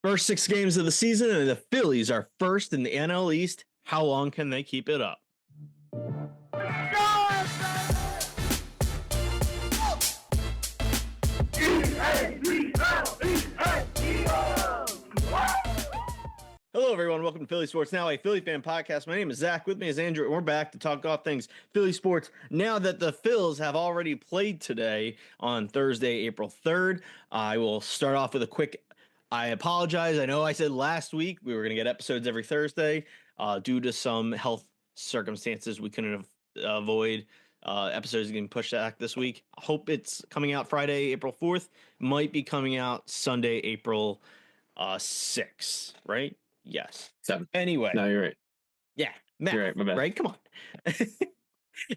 First 6 games of the season, and the Phillies are first in the NL East. How long can they keep it up? Hello, everyone. Welcome to Philly Sports Now, a Philly fan podcast. My name is Zach. With me is Andrew, and we're back to talk all things Philly sports. Now that the Phils have already played today on Thursday, April 3rd, I will start off with a quick. I apologize. I know I said last week we were going to get episodes every Thursday. Due to some health circumstances, we couldn't avoid episodes getting pushed back this week. I hope it's coming out Friday, April 4th. Might be coming out Sunday, April 6th, right? Yes. 7. Anyway. No, you're right. Yeah. Math, you're right. My bad. Right? Come on.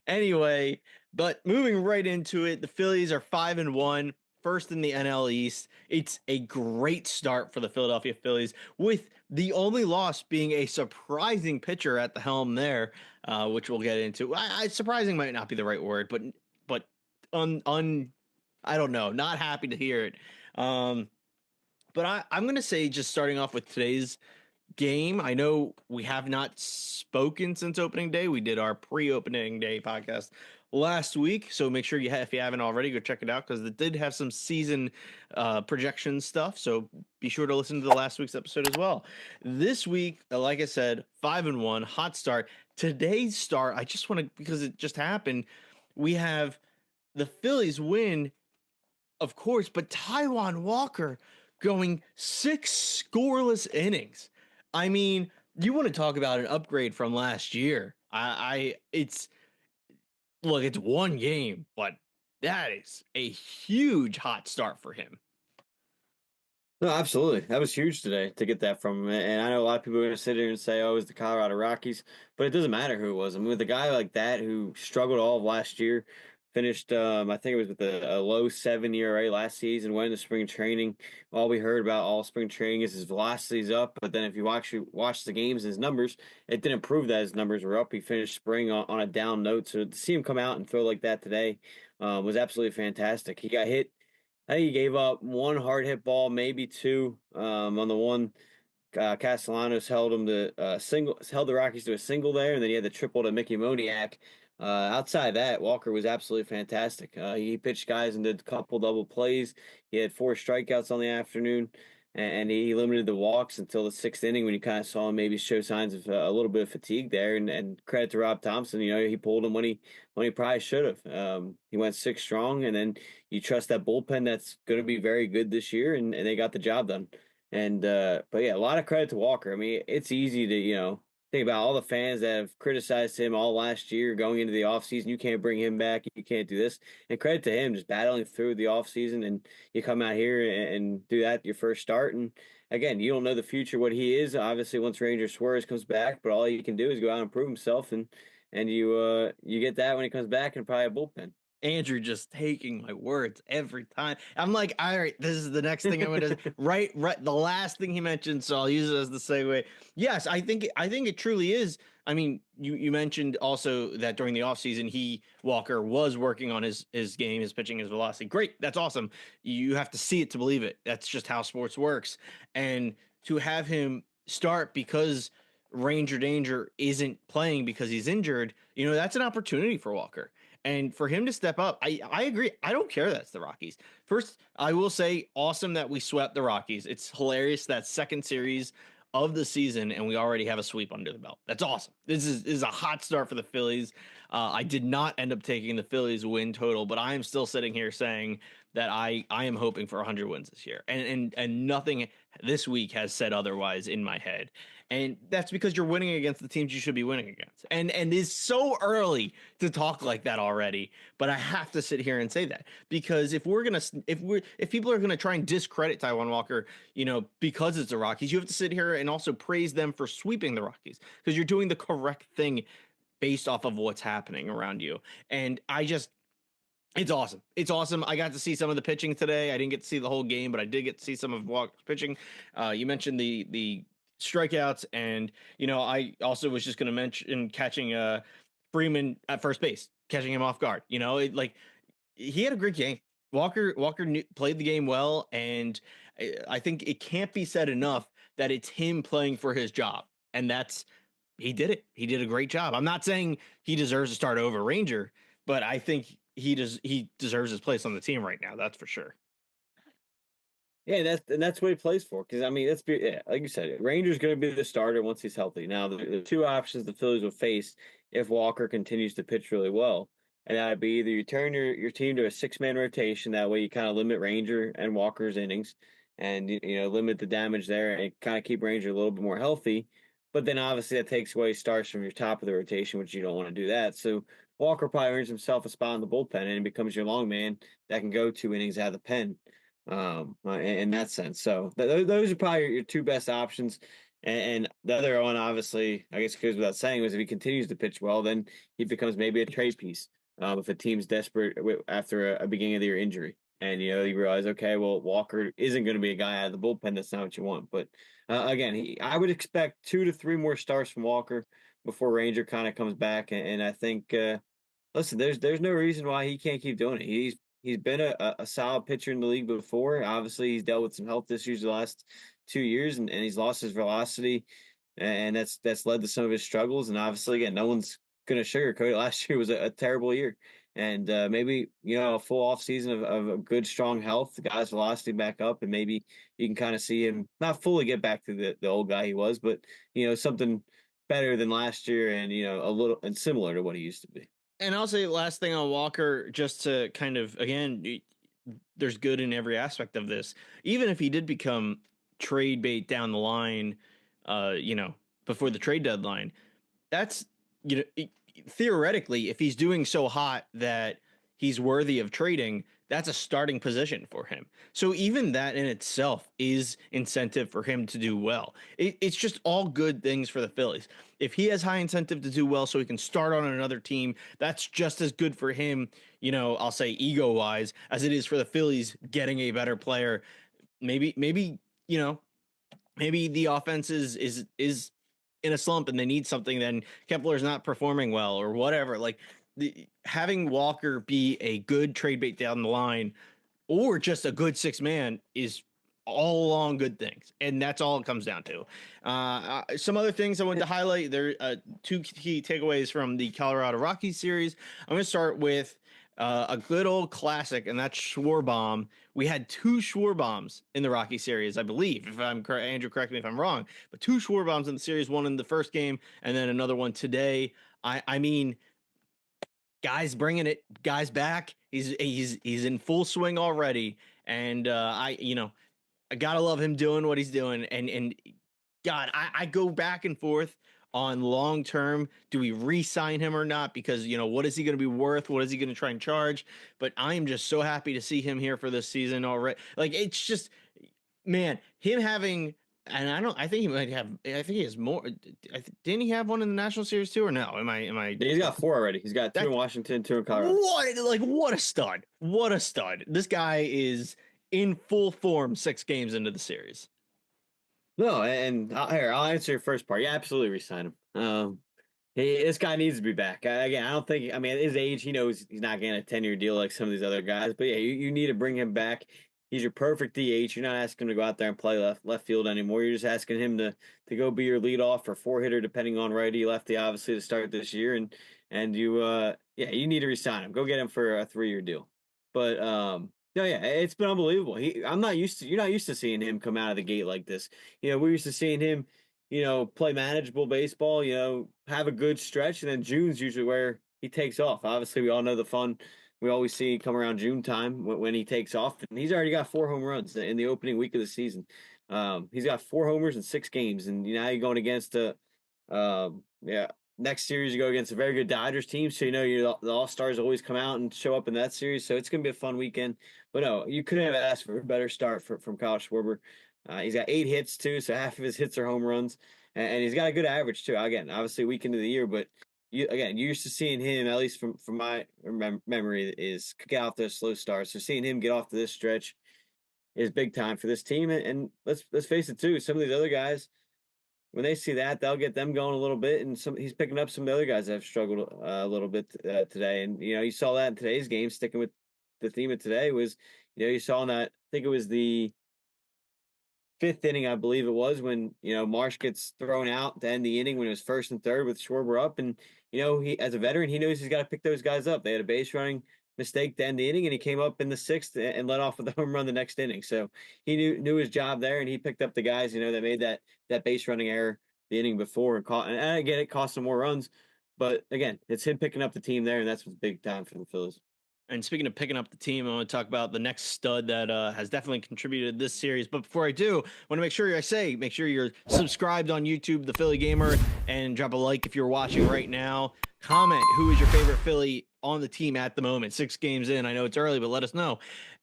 Anyway, but moving right into it, the Phillies are 5-1, first in the NL East. It's a great start for the Philadelphia Phillies, with the only loss being a surprising pitcher at the helm there, which we'll get into. Surprising might not be the right word, but I don't know, not happy to hear it. But I'm going to say, just starting off with today's game, I know we have not spoken since opening day. We did our pre-opening day podcast last week, so make sure if you haven't already, go check it out, because it did have some season projection stuff, so be sure to listen to the last week's episode as well. This week, like I said, 5-1, hot start. Today's start, I just want to, because it just happened, we have the Phillies win, of course, but Taijuan Walker going 6 scoreless innings. I mean, you want to talk about an upgrade from last year. It's one game, but that is a huge hot start for him. No, absolutely. That was huge today to get that from him. And I know a lot of people are going to sit here and say, oh, it was the Colorado Rockies, but it doesn't matter who it was. I mean, with a guy like that who struggled all of last year, finished, I think it was with a low 7 ERA last season, went into spring training. All we heard about all spring training is his velocity's up. But then if you actually watch the games, his numbers, it didn't prove that his numbers were up. He finished spring on a down note. So to see him come out and throw like that today was absolutely fantastic. He got hit. I think he gave up one hard hit ball, maybe two. On the one, Castellanos held him to held the Rockies to a single there, and then he had the triple to Mickey Moniak. Outside that, Walker was absolutely fantastic. He pitched guys and did a couple double plays. He had 4 strikeouts on the afternoon, and he limited the walks until the 6th inning, when you kind of saw him maybe show signs of a little bit of fatigue there. And credit to Rob Thompson, he pulled him when he probably should have. He went 6 strong, and then you trust that bullpen that's going to be very good this year, and they got the job done. And but yeah, a lot of credit to Walker. I mean, it's easy to think about all the fans that have criticized him all last year going into the offseason. You can't bring him back. You can't do this. And credit to him, just battling through the offseason, and you come out here and do that your first start. And again, you don't know the future, what he is. Obviously, once Ranger Suarez comes back, but all you can do is go out and prove himself, and you get that when he comes back, and probably a bullpen. Andrew just taking my words every time. I'm like, all right, this is the next thing I'm going to right. The last thing he mentioned, so I'll use it as the segue. Yes, I think it truly is. I mean, you mentioned also that during the offseason, Walker was working on his game, his pitching, his velocity. Great, that's awesome. You have to see it to believe it. That's just how sports works. And to have him start because Ranger Danger isn't playing because he's injured, that's an opportunity for Walker. And for him to step up, I agree. I don't care that's the Rockies. First, I will say, awesome that we swept the Rockies. It's hilarious that second series of the season, and we already have a sweep under the belt. That's awesome. This is a hot start for the Phillies. I did not end up taking the Phillies win total, but I am still sitting here saying that I am hoping for 100 wins this year. And nothing this week has said otherwise in my head. And that's because you're winning against the teams you should be winning against. And it's so early to talk like that already, but I have to sit here and say that, because if people are gonna try and discredit Taijuan Walker, because it's the Rockies, you have to sit here and also praise them for sweeping the Rockies, because you're doing the correct thing based off of what's happening around you. And it's awesome. It's awesome. I got to see some of the pitching today. I didn't get to see the whole game, but I did get to see some of Walker's pitching. You mentioned the strikeouts, and I also was just going to mention catching Freeman at first base, catching him off guard. He had a great game. Walker played the game well, and I think it can't be said enough that it's him playing for his job, and that's he did it. He did a great job. I'm not saying he deserves to start over Ranger, but I think he deserves his place on the team right now. That's for sure. Yeah, that's what he plays for. Because I mean, yeah, like you said, Ranger's going to be the starter once he's healthy. Now, the two options the Phillies will face if Walker continues to pitch really well, and that'd be either you turn your team to a 6-man rotation. That way, you kind of limit Ranger and Walker's innings, and limit the damage there, and kind of keep Ranger a little bit more healthy. But then obviously that takes away starts from your top of the rotation, which you don't want to do that. So Walker probably earns himself a spot in the bullpen and becomes your long man that can go 2 innings out of the pen in that sense. So those are probably your two best options. And the other one, obviously, I guess goes without saying, was if he continues to pitch well, then he becomes maybe a trade piece. If a team's desperate after a beginning of the year injury, and you realize, okay, well, Walker isn't going to be a guy out of the bullpen. That's not what you want. But again, I would expect 2 to 3 more starts from Walker before Ranger kind of comes back. And I think, listen, there's no reason why he can't keep doing it. He's been a solid pitcher in the league before. Obviously, he's dealt with some health issues the last 2 years, and he's lost his velocity, and that's led to some of his struggles. And obviously, again, no one's going to sugarcoat it. Last year was a terrible year, and maybe a full off season of a good strong health, the guy's velocity back up, and maybe you can kind of see him not fully get back to the old guy he was, but something better than last year, and a little and similar to what he used to be. And I'll say last thing on Walker, just to kind of again, there's good in every aspect of this. Even if he did become trade bait down the line, before the trade deadline, that's theoretically, if he's doing so hot that he's worthy of trading, that's a starting position for him. So even that in itself is incentive for him to do well. It's just all good things for the Phillies. If he has high incentive to do well so he can start on another team, that's just as good for him, I'll say ego wise, as it is for the Phillies getting a better player. Maybe, maybe the offense is in a slump and they need something, then Kepler's not performing well or whatever. Like having Walker be a good trade bait down the line or just a good 6-man is all along good things, and that's all it comes down to. Some other things I wanted to highlight. There two key takeaways from the Colorado Rockies series. I'm going to start with a good old classic, and that's Schwarbaum. We had 2 Schwarbaums in the Rocky series, I believe. If I'm correct, Andrew, correct me if I'm wrong. But 2 Schwarbaums in the series, one in the first game, and then another one today. I mean, guys bringing it, guys back. He's in full swing already, and I gotta love him doing what he's doing. And God, I go back and forth on long term. Do we re-sign him or not? Because what is he going to be worth? What is he going to try and charge? But I am just so happy to see him here for this season already. Like it's just, man, him having. And I don't. I think he might have. I think he has more. Didn't he have one in the National Series too, or no? Am I? Am I? Yeah, he's got 4 already. He's got 2 That in Washington, 2 in Colorado. what a stud. What a stud. This guy is in full form 6 games into the series. No, and here I'll answer your first part. Yeah, absolutely resign him. This guy needs to be back. Again, I don't think. I mean, at his age, he knows he's not getting a 10-year deal like some of these other guys. But yeah, you need to bring him back. He's your perfect DH. You're not asking him to go out there and play left field anymore. You're just asking him to go be your leadoff or 4 hitter, depending on righty lefty, obviously to start this year. And you you need to resign him. Go get him for a 3-year deal. But no, yeah, it's been unbelievable. You're not used to seeing him come out of the gate like this. We're used to seeing him play manageable baseball, have a good stretch, and then June's usually where he takes off. Obviously, we all know the fun we always see come around June time when he takes off, and he's already got 4 home runs in the opening week of the season. He's got 4 homers in 6 games, and now you're going against yeah. Next series you go against a very good Dodgers team, so the All Stars always come out and show up in that series. So it's gonna be a fun weekend. But no, you couldn't have asked for a better start from Kyle Schwarber. He's got 8 hits too, so half of his hits are home runs, and he's got a good average too. Again, obviously week into the year, but you're used to seeing him, at least from my memory, is get off those slow starts. So seeing him get off to this stretch is big time for this team. And let's face it too, some of these other guys, when they see that, they'll get them going a little bit. And he's picking up some of the other guys that have struggled a little bit today. And you saw that in today's game. Sticking with the theme of today was, you saw in that, I think it was the fifth inning, I believe it was, when Marsh gets thrown out to end the inning when it was first and third with Schwarber up, and he as a veteran he knows he's got to pick those guys up. They had a base running mistake to end the inning, and he came up in the sixth and let off with a home run the next inning. So he knew his job there, and he picked up the guys that made that base running error the inning before and caught. And again, it cost some more runs, but again, it's him picking up the team there, and that's what's big time for the Phillies. And speaking of picking up the team, I want to talk about the next stud that has definitely contributed to this series. But before I do, I want to make sure you're subscribed on YouTube, The Philly Gamer, and drop a like if you're watching right now. Comment who is your favorite Philly on the team at the moment. 6 games in. I know it's early, but let us know.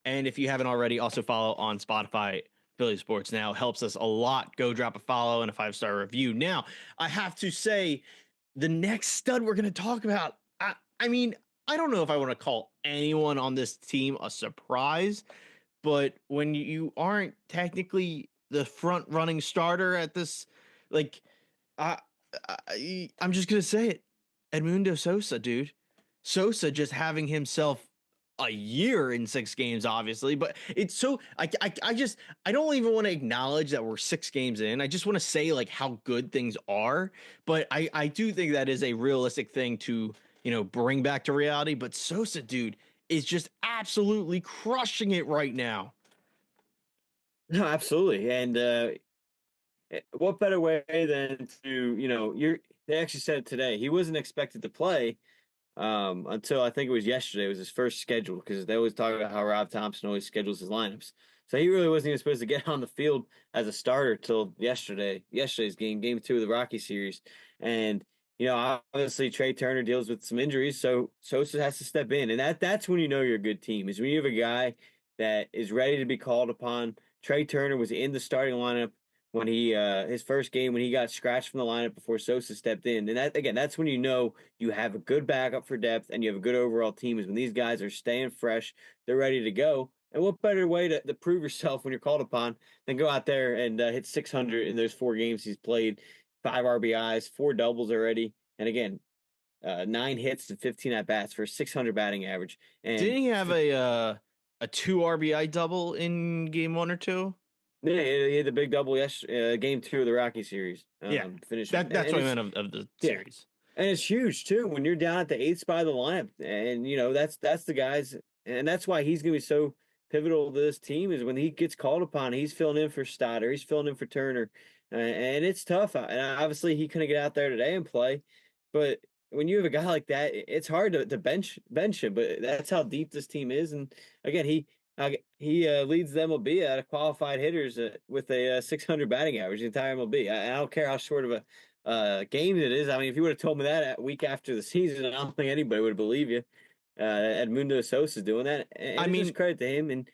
And if you haven't already, also follow on Spotify. Philly Sports Now helps us a lot. Go drop a follow and a 5-star review. Now, I have to say, the next stud we're going to talk about, I mean, I don't know if I want to call anyone on this team a surprise, but when you aren't technically the front running starter at this, like, I, I'm just gonna say it, Edmundo Sosa, dude. Sosa just having himself a year in 6 games, obviously, but it's so I don't even want to acknowledge that we're 6 games in. I just want to say like how good things are, but I do think that is a realistic thing to bring back to reality. But Sosa, dude, is just absolutely crushing it right now. No, absolutely, and what better way than to they actually said it today. He wasn't expected to play until I think it was yesterday. It was his first schedule because they always talk about how Rob Thompson always schedules his lineups. So he really wasn't even supposed to get on the field as a starter till yesterday's game 2 of the Rocky series. And obviously Trey Turner deals with some injuries, so Sosa has to step in, and that's when you know you're a good team is when you have a guy that is ready to be called upon. Trey Turner was in the starting lineup when he his first game when he got scratched from the lineup before Sosa stepped in. And that's when you know you have a good backup for depth and you have a good overall team is when these guys are staying fresh, they're ready to go. And what better way to prove yourself when you're called upon than go out there and hit 600 in those 4 games he's played, 5 RBIs, 4 doubles already, and again, 9 hits and 15 at bats for 600 batting average. And Didn't he have a 2 RBI double in game 1 or 2? yeah, he had the big double game 2 of the Rocky series. Yeah, Finish that's and what I it's meant of the yeah, series. and it's huge too when you're down at the 8th spot of the lineup, and that's the guys, and that's why he's gonna be so pivotal to this team is when he gets called upon, he's filling in for Stoddard, he's filling in for Turner, and it's tough. And obviously he couldn't get out there today and play, but when you have a guy like that, it's hard to bench him. But that's how deep this team is, and again he leads the MLB out of qualified hitters with a 600 batting average, the entire MLB. I don't care how short of a game it is. I mean, if you would have told me that a week after the season, I don't think anybody would believe you. Edmundo Sosa is doing that, I and it's just mean, credit to him, and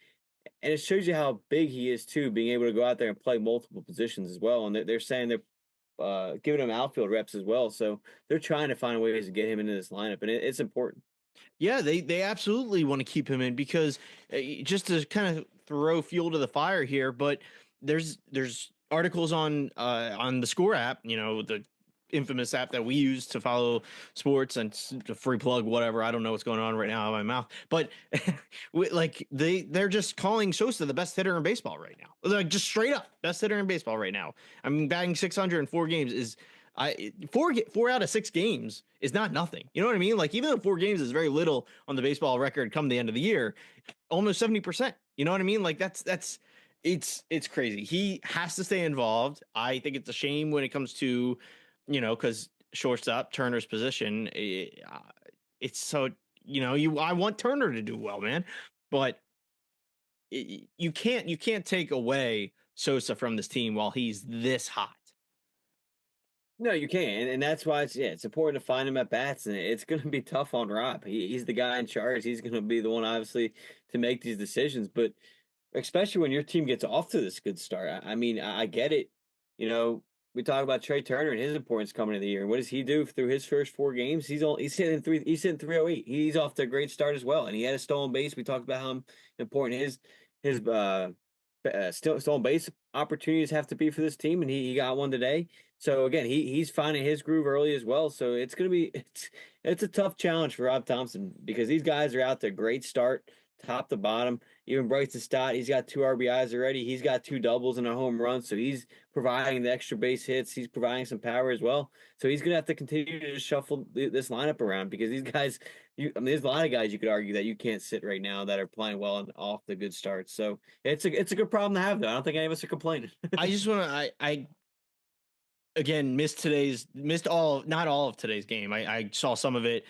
it shows you how big he is too, being able to go out there and play multiple positions as well. And they're saying they're giving him outfield reps as well, so they're trying to find ways to get him into this lineup, and it's important. yeah, they absolutely want to keep him in because just to kind of throw fuel to the fire here, but there's articles on the Score app, the infamous app that we use to follow sports and a free plug whatever. I don't know what's going on right now in my mouth, but like they're just calling Sosa the best hitter in baseball right now. Like just straight up best hitter in baseball right now. I mean, batting 600 in 4 games is four out of 6 games is not nothing. You know what I mean? Like even though 4 games is very little on the baseball record come the end of the year, almost 70%. You know what I mean? Like that's it's crazy. He has to stay involved. I think it's a shame when it comes to, because shortstop Turner's position. It's so I want Turner to do well, man, but you can't take away Sosa from this team while he's this hot. No, you can't, and that's why it's important to find him at bats, and it's going to be tough on Rob. He's the guy in charge. He's going to be the one, obviously, to make these decisions. But especially when your team gets off to this good start, I mean, I get it. We talk about Trey Turner and his importance coming into the year. What does he do through his first 4 games? He's hitting 308. He's off to a great start as well, and he had a stolen base. We talked about how important his stolen base opportunities have to be for this team, and he got one today. So again, he's finding his groove early as well. So it's gonna be it's a tough challenge for Rob Thompson because these guys are out to great start, top to bottom. Even Bryson Stott, he's got 2 RBIs already. He's got 2 doubles and a home run, so he's providing the extra base hits. He's providing some power as well. So he's gonna have to continue to just shuffle this lineup around because these guys, I mean, there's a lot of guys you could argue that you can't sit right now that are playing well and off the good starts. So it's a good problem to have though. I don't think any of us are complaining. I just want to, I again missed all, not all of today's game. I saw some of it,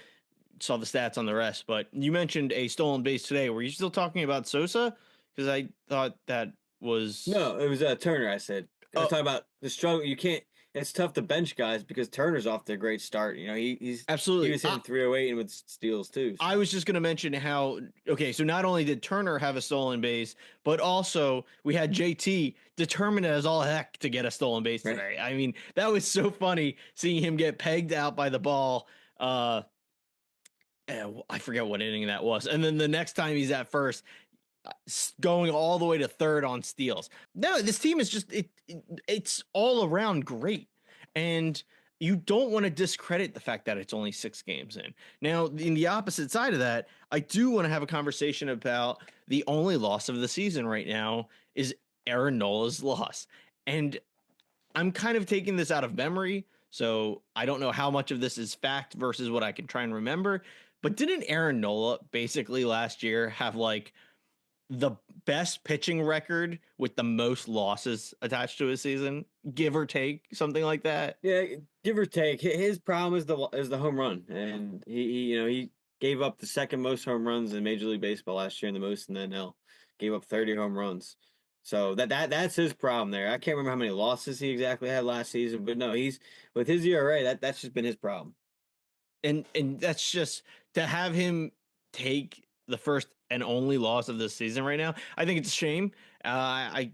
saw the stats on the rest, but you mentioned a stolen base today. Were you still talking about Sosa? Because I thought that was. No, it was Turner. I said I was Oh, talking about the struggle. You can't. It's tough to bench guys because Turner's off to a great start. You know, he absolutely. was hitting 308 and with steals too. I So was just going to mention how, okay, so not only did Turner have a stolen base, but also we had JT determined as all heck to get a stolen base right. today. I mean, that was so funny seeing him get pegged out by the ball. I forget what inning that was. And then the next time he's at first, going all the way to third on steals. No, this team is just it's all around great. And you don't want to discredit the fact that it's only 6 games in. Now, in the opposite side of that, I do want to have a conversation about the only loss of the season right now is Aaron Nola's loss. And I'm kind of taking this out of memory, so I don't know how much of this is fact versus what I can try and remember. But didn't Aaron Nola basically last year have like the best pitching record with the most losses attached to his season, give or take, something like that? Yeah, give or take. His problem is the home run, and he gave up the second most home runs in Major League Baseball last year, and the most in the NL. Gave up 30 home runs. So that's his problem there. I can't remember how many losses he exactly had last season, but no, he's with his ERA. That's just been his problem. And that's just to have him take the first and only loss of this season right now. I think it's a shame. I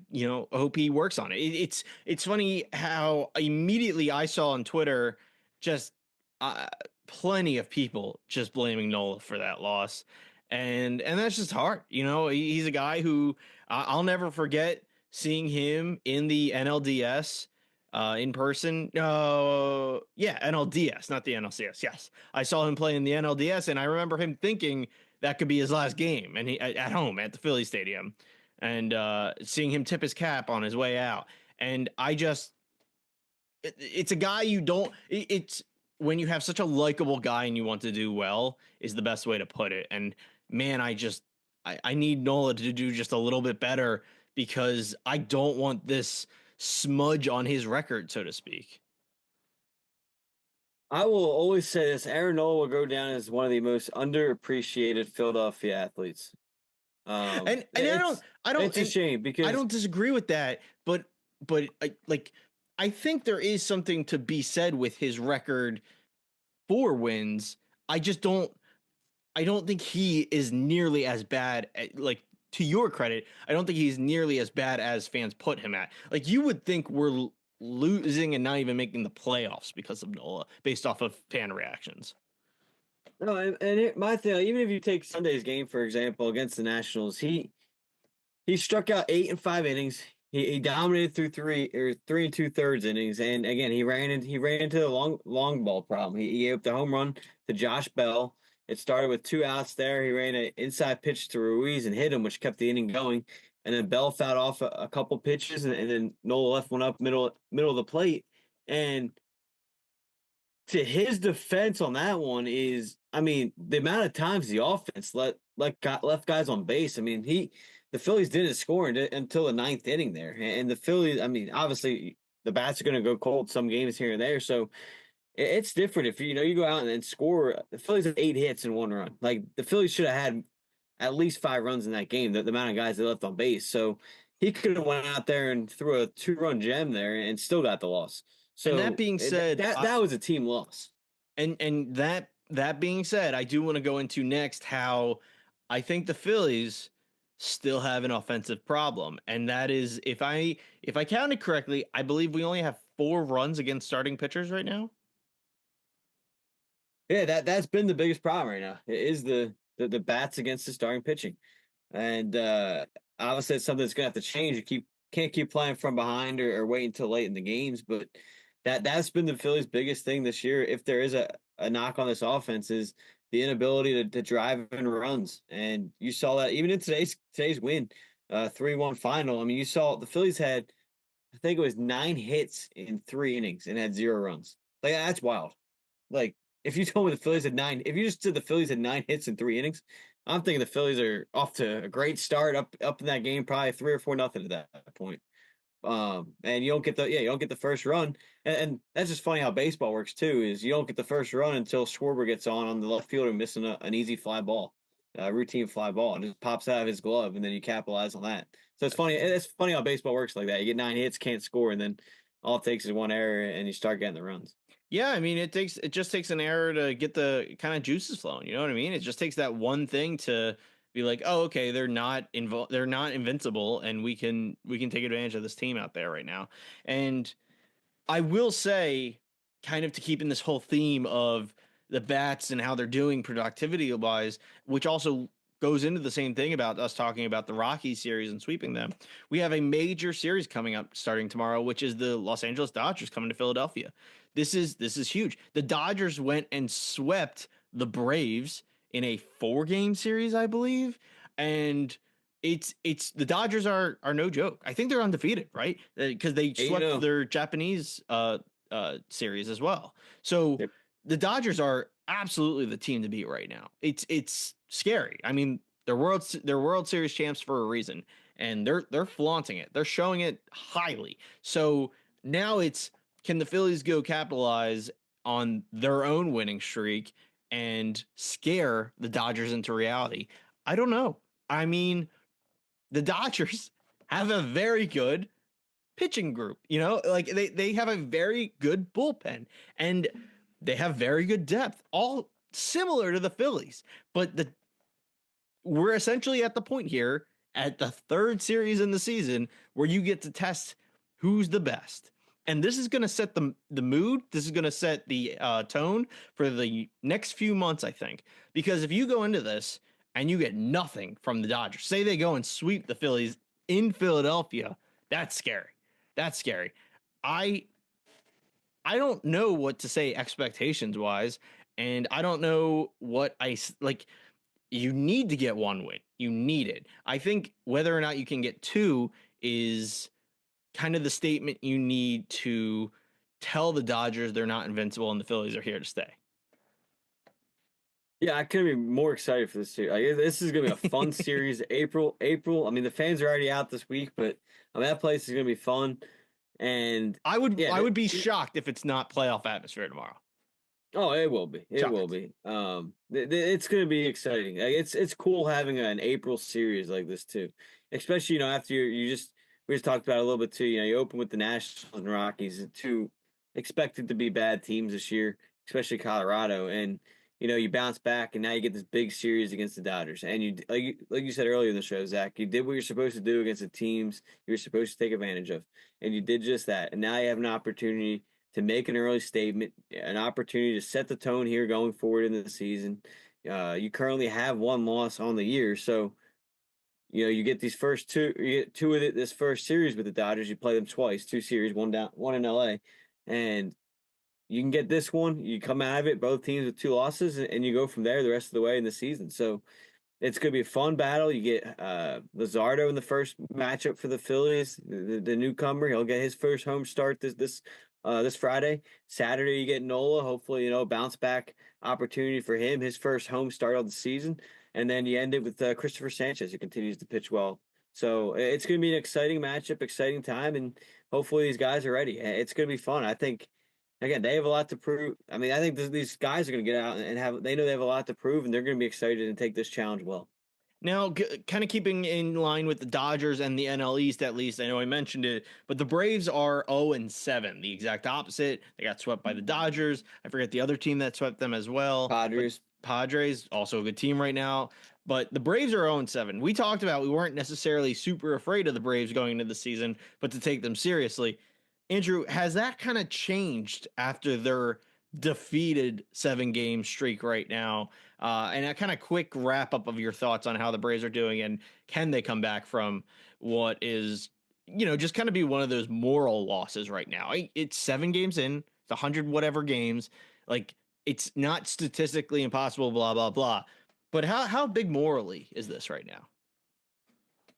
hope he works on it. It's funny how immediately I saw on Twitter just uh, plenty of people just blaming Nola for that loss, and that's just hard. He's a guy who I'll never forget seeing him in the NLDS in person. Yeah, NLDS, not the NLCS. Yes, I saw him play in the NLDS, and I remember him thinking that could be his last game, and he at home at the Phillies stadium, and seeing him tip his cap on his way out. And it's a guy you don't. It's when you have such a likable guy and you want to do well is the best way to put it. And man, I need Nola to do just a little bit better because I don't want this smudge on his record, so to speak. I will always say this: Aaron Nola will go down as one of the most underappreciated Philadelphia athletes. And It's I don't it's a and shame I because don't disagree with that, but I think there is something to be said with his record for wins. I just I don't think he is nearly as bad like to your credit, I don't think he's nearly as bad as fans put him at. Like you would think we're losing and not even making the playoffs because of Nola based off of fan reactions. no, my thing, even if you take Sunday's game for example against the Nationals, he struck out 8 and 5 innings. He dominated through 3 and 2/3 innings, and again he ran into the long ball problem. He gave up the home run to Josh Bell. It started with 2 outs there. He ran an inside pitch to Ruiz and hit him, which kept the inning going. And then Bell fouled off a couple pitches, and then Nola left one up middle of the plate. And to his defense on that one is, I mean, the amount of times the offense left guys on base. I mean, the Phillies didn't score until the ninth inning there, and the Phillies. I mean, obviously the bats are going to go cold some games here and there, so it's different if you go out and score. The Phillies have 8 hits and 1 run. Like the Phillies should have had at least 5 runs in that game. The amount of guys they left on base, so he could have went out there and threw a 2-run gem there and still got the loss. And that So being said, that was a team loss. and that being said, I do want to go into next how I think the Phillies still have an offensive problem, and that is if I counted correctly, I believe we only have 4 runs against starting pitchers right now. Yeah, that's been the biggest problem right now. It is the bats against the starting pitching, and obviously it's something that's gonna have to change. You can't keep playing from behind or wait until late in the games, but that's been the Phillies' biggest thing this year. If there is a knock on this offense, is the inability to drive in runs. And you saw that even in today's win, 3-1 final. I mean, you saw the Phillies had, I think it was 9 hits in 3 innings and had 0 runs. Like that's wild. Like if you told me the Phillies had if you just said the Phillies had 9 hits in 3 innings, I'm thinking the Phillies are off to a great start up in that game, probably 3 or 4 nothing at that point. And you don't get the first run, and that's just funny how baseball works too. Is you don't get the first run until Schwarber gets on the left fielder missing an easy fly ball, a routine fly ball, and just pops out of his glove, and then you capitalize on that. So it's funny. It's funny how baseball works like that. You get 9 hits, can't score, and then all it takes is one error, and you start getting the runs. Yeah, I mean, it just takes an error to get the kind of juices flowing. You know what I mean? It just takes that one thing to be like, oh, okay, they're not invincible, and we can take advantage of this team out there right now. And I will say, kind of to keep in this whole theme of the bats and how they're doing productivity wise, which also goes into the same thing about us talking about the Rockies series and sweeping them. We have a major series coming up starting tomorrow, which is the Los Angeles Dodgers coming to Philadelphia. This is huge. The Dodgers went and swept the Braves in a 4-game series, I believe, and it's the Dodgers are no joke. I think they're undefeated, right? Because they Eight swept 0. their Japanese series as well. So Yep. the Dodgers are absolutely the team to beat right now. It's scary. I mean, they're World Series champs for a reason, and they're flaunting it. They're showing it highly. So now it's, can the Phillies go capitalize on their own winning streak and scare the Dodgers into reality? I don't know. I mean, the Dodgers have a very good pitching group. You know, like they have a very good bullpen and they have very good depth, all similar to the Phillies. But we're essentially at the point here at the third series in the season where you get to test who's the best. And this is going to set the mood. This is going to set the tone for the next few months, I think. Because if you go into this and you get nothing from the Dodgers, say they go and sweep the Phillies in Philadelphia, that's scary. That's scary. I I don't know what to say expectations wise, and I don't know what like. You need to get one win. You need it. I think whether or not you can get two is kind of the statement you need to tell the Dodgers they're not invincible and the Phillies are here to stay. Yeah, I couldn't be more excited for this series. Like, this is gonna be a fun series. April. I mean, the fans are already out this week, but I mean that place is gonna be fun. And yeah, I would be shocked if it's not playoff atmosphere tomorrow. oh, it will be. It will Shocked. be. It's going to be exciting. Like, it's cool having an April series like this too, especially after you just we just talked about it a little bit too. You open with the Nationals and Rockies, two expected to be bad teams this year, especially Colorado, and you bounce back, and now you get this big series against the Dodgers, and like you said earlier in the show, Zach, you did what you're supposed to do against the teams you're supposed to take advantage of, and you did just that, and now you have an opportunity to make an early statement, an opportunity to set the tone here going forward in the season. You currently have one loss on the year, so you get these first two. You get two of this first series with the Dodgers. You play them twice, two series, one down, one in LA, and you can get this one. You come out of it, both teams with two losses, and you go from there the rest of the way in the season. So it's going to be a fun battle. You get Luzardo in the first matchup for the Phillies, the newcomer. He'll get his first home start this Friday. Saturday, you get Nola. Hopefully, bounce back opportunity for him, his first home start of the season. And then you end it with Christopher Sanchez, who continues to pitch well. So it's going to be an exciting matchup, exciting time, and hopefully these guys are ready. It's going to be fun. I think. Again, they have a lot to prove. I mean, I think these guys are going to get out and they know they have a lot to prove, and they're going to be excited and take this challenge well. Now, kind of keeping in line with the Dodgers and the NL East, at least, I know I mentioned it, but the Braves are 0-7, the exact opposite. They got swept by the Dodgers. I forget the other team that swept them as well. But Padres. Padres, also a good team right now. But the Braves are 0-7. We talked about we weren't necessarily super afraid of the Braves going into the season, but to take them seriously. Andrew, has that kind of changed after their defeated 7-game streak right now? And a kind of quick wrap up of your thoughts on how the Braves are doing and can they come back from what is, just kind of be one of those moral losses right now. It's 7 games in, it's 100 whatever games. Like, it's not statistically impossible, blah blah blah. But how big morally is this right now?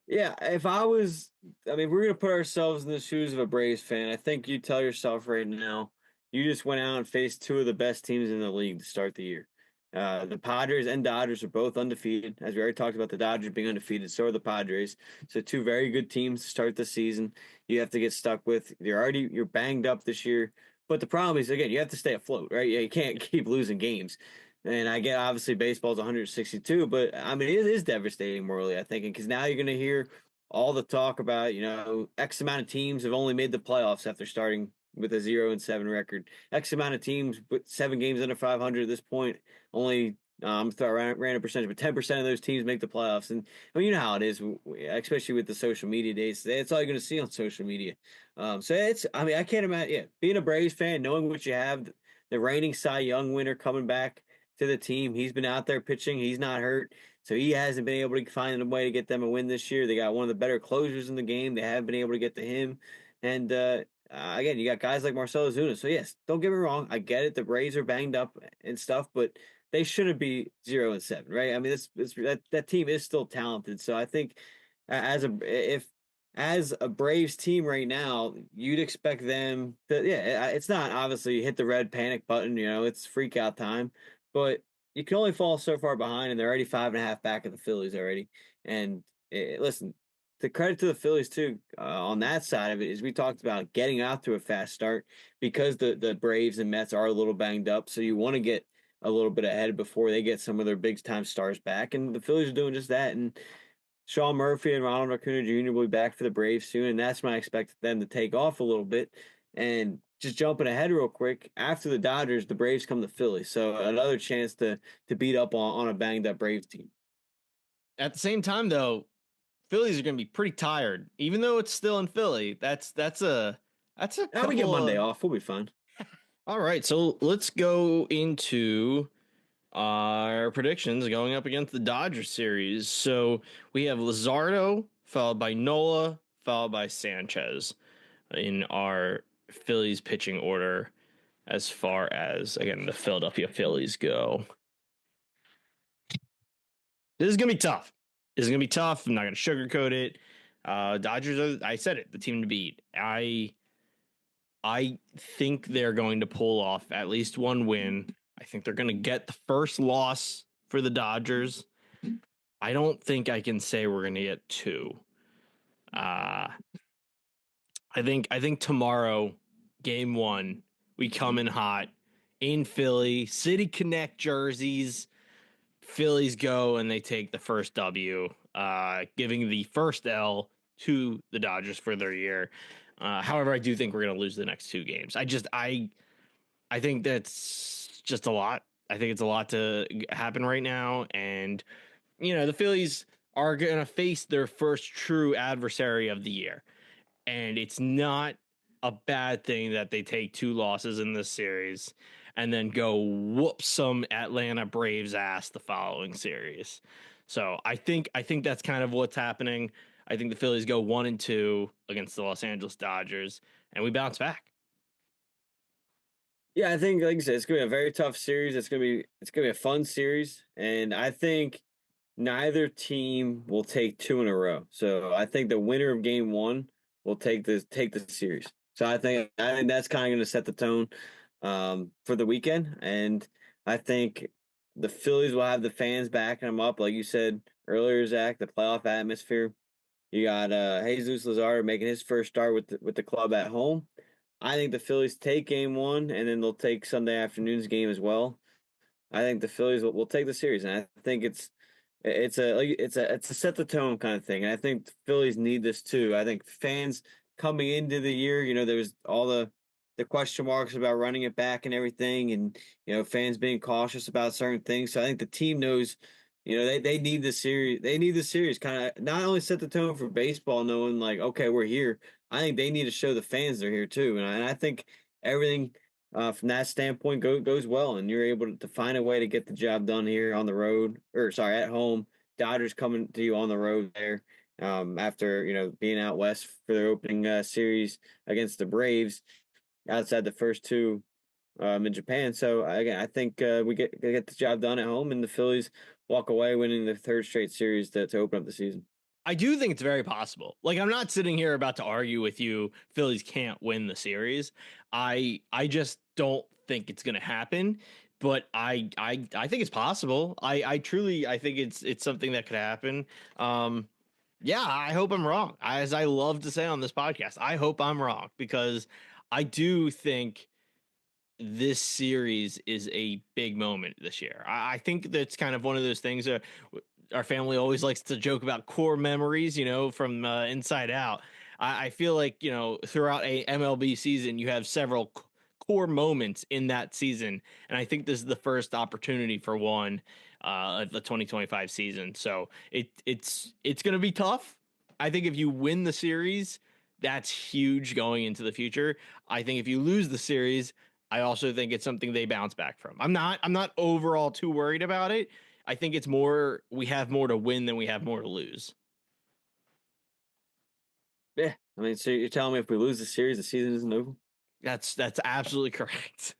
Yeah, if I was, I mean, we're gonna put ourselves in the shoes of a Braves fan. I think you tell yourself right now, you just went out and faced two of the best teams in the league to start the year. The Padres and Dodgers are both undefeated, as we already talked about. The Dodgers being undefeated, so are the Padres. So two very good teams to start the season. You have to get stuck with. You're banged up this year, but the problem is again, you have to stay afloat, right? Yeah, you can't keep losing games. And I get obviously baseball's 162, but I mean it is devastating morally, I think, because now you're going to hear all the talk about X amount of teams have only made the playoffs after starting with a 0-7 record. X amount of teams with 7 games under 500 at this point only. I'm throwing random percentage, but 10% of those teams make the playoffs, and I mean you know how it is, especially with the social media days. That's all you're going to see on social media. So it's I mean I can't imagine. Yeah, being a Braves fan, knowing what you have, the reigning Cy Young winner coming back to the team. He's been out there pitching. He's not hurt. So he hasn't been able to find a way to get them a win this year. They got one of the better closers in the game. They haven't been able to get to him. And again, you got guys like Marcelo Zuna. So yes, don't get me wrong. I get it. The Braves are banged up and stuff, but they shouldn't be 0-7, right? I mean, that team is still talented. So I think as a Braves team right now, you'd expect them to, yeah, it's not obviously hit the red panic button, it's freak out time, but you can only fall so far behind, and they're already 5.5 back of the Phillies already. And listen, the credit to the Phillies too on that side of it is we talked about getting out to a fast start because the Braves and Mets are a little banged up, so you want to get a little bit ahead before they get some of their big time stars back, and the Phillies are doing just that. And Sean Murphy and Ronald Acuna Jr. will be back for the Braves soon, and that's when I expect them to take off a little bit. And just jumping ahead real quick, after the Dodgers, the Braves come to Philly, so another chance to beat up on a banged up Braves team. At the same time, though, Phillies are going to be pretty tired, even though it's still in Philly. That's a Now we get couple Monday of. off, we'll be fine. All right, so let's go into our predictions going up against the Dodgers series. So we have Luzardo followed by Nola followed by Sanchez in our Phillies pitching order as far as again the Philadelphia Phillies go. This is gonna be tough. This is gonna be tough. I'm not gonna sugarcoat it. Dodgers are, I said it, the team to beat. I think they're going to pull off at least one win. I think they're going to get the first loss for the Dodgers. I don't think I can say we're going to get two. Uh, I think tomorrow, game one, we come in hot in Philly, City Connect jerseys. Phillies go and they take the first W, giving the first L to the Dodgers for their year. However, I do think we're going to lose the next two games. I think that's just a lot. I think it's a lot to happen right now, and the Phillies are going to face their first true adversary of the year, and it's not a bad thing that they take two losses in this series and then go whoop some Atlanta Braves ass the following series. So I think that's kind of what's happening. I think the Phillies go 1-2 against the Los Angeles Dodgers, and we bounce back. Yeah, I think, like you said, it's gonna be a very tough series. It's gonna be a fun series, and I think neither team will take two in a row. So I think the winner of game one will take the series. So I think that's kind of going to set the tone for the weekend, and I think the Phillies will have the fans backing them up, like you said earlier, Zach. The playoff atmosphere. You got Jesus Lazard making his first start with the club at home. I think the Phillies take game one, and then they'll take Sunday afternoon's game as well. I think the Phillies will take the series, and I think it's a set the tone kind of thing, and I think the Phillies need this too. I think fans coming into the year, there was all the question marks about running it back and everything, and fans being cautious about certain things. So I think the team knows, they need the series. They need the series kind of not only set the tone for baseball, knowing like okay we're here. I think they need to show the fans they're here too, and I think everything from that standpoint goes well, and you're able to find a way to get the job done here on the road, or sorry, at home. Dodgers coming to you on the road there after being out west for their opening series against the Braves outside the first two in Japan. So again, I think we get the job done at home, and the Phillies walk away winning the third straight series to open up the season. I do think it's very possible. Like, I'm not sitting here about to argue with you Phillies can't win the series. I just don't think it's going to happen, but I think it's possible. I truly I think it's something that could happen. Um yeah, I hope I'm wrong. As I love to say on this podcast, I hope I'm wrong because I do think this series is a big moment this year. I think that's kind of one of those things that our family always likes to joke about core memories, from Inside Out. I feel like, throughout a MLB season, you have several core moments in that season. And I think this is the first opportunity for one of the 2025 season. So it's going to be tough. I think if you win the series, that's huge going into the future. I think if you lose the series, I also think it's something they bounce back from. I'm not overall too worried about it. I think it's more we have more to win than we have more to lose. Yeah, I mean, so you're telling me if we lose the series, the season isn't over? That's absolutely correct.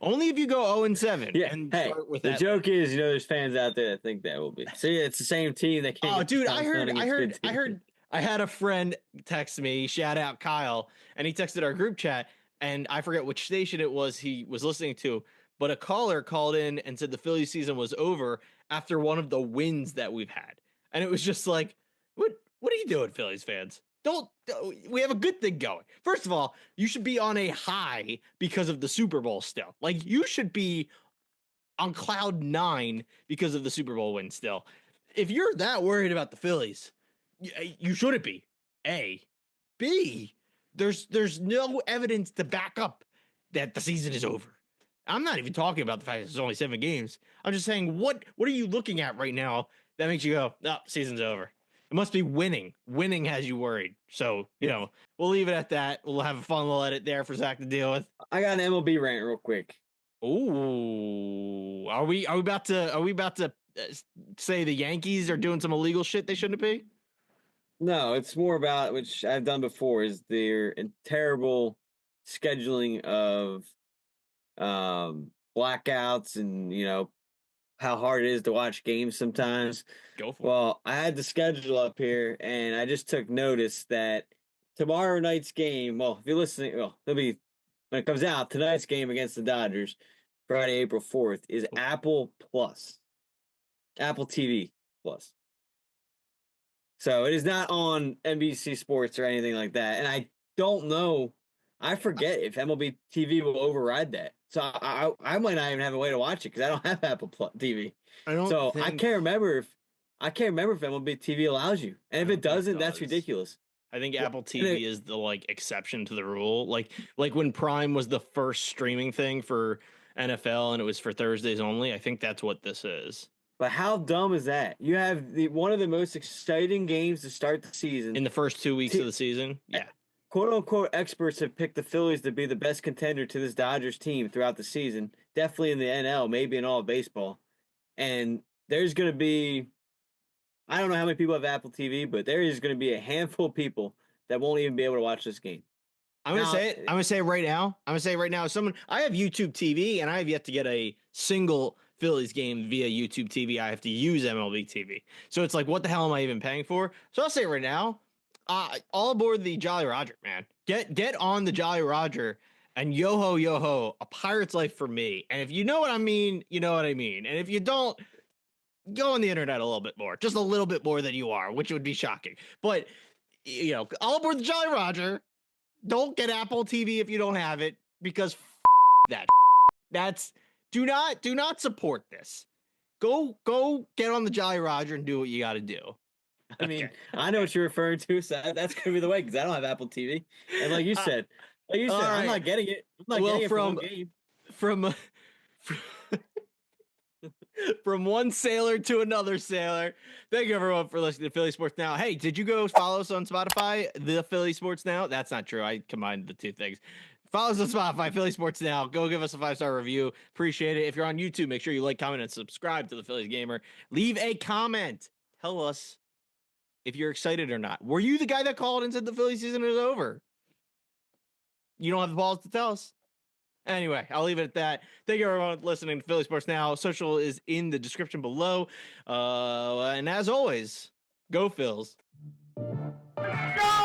Only if you go 0-7 Yeah. and Hey, start with the that. joke is, there's fans out there that think that will be. See, it's the same team that can't Oh, get the dude, job done against good teams. I had a friend text me, shout out Kyle, and he texted our group chat, and I forget which station it was he was listening to, but a caller called in and said the Phillies season was over after one of the wins that we've had. And it was just like, what are you doing, Phillies fans? Don't we have a good thing going. First of all, you should be on a high because of the Super Bowl still. Like you should be on cloud nine because of the Super Bowl win still. If you're that worried about the Phillies, you shouldn't be. A. B. There's no evidence to back up that the season is over. I'm not even talking about the fact that there's only 7 games. I'm just saying what are you looking at right now that makes you go, no, season's over. It must be winning. Winning has you worried. So, we'll leave it at that. We'll have a fun little edit there for Zach to deal with. I got an MLB rant real quick. Ooh, are we about to say the Yankees are doing some illegal shit they shouldn't be? No, it's more about which I've done before is their terrible scheduling of blackouts and how hard it is to watch games sometimes. Go for it. Well, I had the schedule up here and I just took notice that tomorrow night's game, well, if you're listening, well, it'll be when it comes out, tonight's game against the Dodgers, Friday, April 4th, is Apple Plus. Apple TV Plus. So it is not on NBC Sports or anything like that. And I don't know. I forget if MLB TV will override that. So I might not even have a way to watch it because I don't have Apple TV. I don't So think I can't remember if MLB TV allows you. And I if it don't think it doesn't, that's does. ridiculous. I think Well, Apple TV is the exception to the rule. Like when Prime was the first streaming thing for NFL and it was for Thursdays only. I think that's what this is. but how dumb is that? You have one of the most exciting games to start the season. In the first 2 weeks of the season. Yeah. Quote unquote experts have picked the Phillies to be the best contender to this Dodgers team throughout the season, definitely in the NL, maybe in all of baseball. And there's going to be, I don't know how many people have Apple TV, but there is going to be a handful of people that won't even be able to watch this game. I'm gonna say it. I'm gonna say it right now. I have YouTube TV, and I have yet to get a single Phillies game via YouTube TV. I have to use MLB TV. So it's like, what the hell am I even paying for? So I'll say it right now. All aboard the Jolly Roger, man. Get on the Jolly Roger, and yo ho, a pirate's life for me. And if you know what I mean, you know what I mean. And if you don't, go on the internet a little bit more, just a little bit more than you are, which would be shocking. But all aboard the Jolly Roger. Don't get Apple TV if you don't have it because that. That's do not support this. Go get on the Jolly Roger and do what you got to do. I mean, I know what you're referring to, so that's going to be the way because I don't have Apple TV. And like you said, right. I'm not getting it. I'm not getting it from one game. from from one sailor to another sailor. Thank you everyone for listening to Philly Sports Now. Hey, did you go follow us on Spotify, the Philly Sports Now? That's not true. I combined the two things. Follow us on Spotify, Philly Sports Now. Go give us a 5-star review. Appreciate it. If you're on YouTube, make sure you like, comment, and subscribe to the Phillies Gamer. Leave a comment. Tell us if you're excited or not. Were you the guy that called and said the Philly season is over? You don't have the balls to tell us. Anyway, I'll leave it at that. Thank you everyone listening to Philly Sports Now. Social is in the description below. And as always, go Phils. Go!